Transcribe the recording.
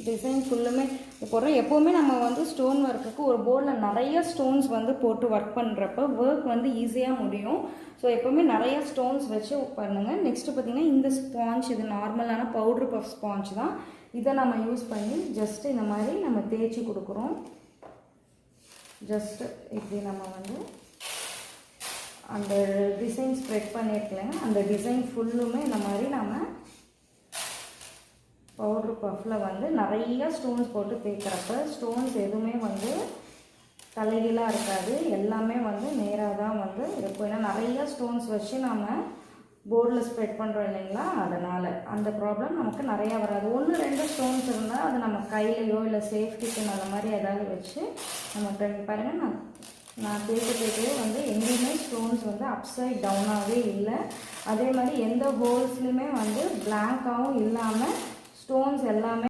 Design ஃபுல்லுமே போடுறோம். எப்போவுமே நம்ம வந்து ஸ்டோன் ஒர்க்குக்கு ஒரு போர்டில் நிறைய ஸ்டோன்ஸ் வந்து போட்டு ஒர்க் பண்ணுறப்ப ஒர்க் வந்து ஈஸியாக முடியும். ஸோ எப்போவுமே நிறைய ஸ்டோன்ஸ் வச்சு பண்ணுங்கள். நெக்ஸ்ட்டு பார்த்திங்கன்னா இந்த ஸ்பாஞ்ச், இது நார்மலான பவுட்ரு பஃப் ஸ்பாஞ்ச் தான். இதை நம்ம யூஸ் பண்ணி ஜஸ்ட்டு இந்த மாதிரி நம்ம தேய்ச்சி கொடுக்குறோம். ஜஸ்ட்டு இப்படி நம்ம வந்து அந்த டிசைன் ஸ்ப்ரெட் பண்ணியிருக்கலைங்க, அந்த டிசைன் ஃபுல்லுமே இந்த மாதிரி நம்ம பவுட்ரு பஃப்பில் வந்து நிறைய ஸ்டோன்ஸ் போட்டு தேய்க்கிறப்ப ஸ்டோன்ஸ் எதுவுமே வந்து தலைகீழாக இருக்காது, எல்லாமே வந்து நேராக தான் வந்து இருக்கும். ஏன்னா நிறைய ஸ்டோன்ஸ் வச்சு நம்ம போர்டில் ஸ்ப்ரெட் பண்ணுறோம் இல்லைங்களா, அதனால் அந்த ப்ராப்ளம் நமக்கு நிறையா வராது. 1-2 ஸ்டோன்ஸ் இருந்தால் அது நம்ம கையிலையோ இல்லை சேஃப்டிக்கு அந்த மாதிரி ஏதாவது வச்சு நம்ம பாருங்கள். நான் தேய்க்கே வந்து எங்கேயுமே ஸ்டோன்ஸ் வந்து அப்சைட் டவுனாகவே இல்லை. அதே மாதிரி எந்த ஹோல்ஸ்லையுமே வந்து பிளாங்காகவும் இல்லாமல் ஸ்டோன்ஸ் எல்லாமே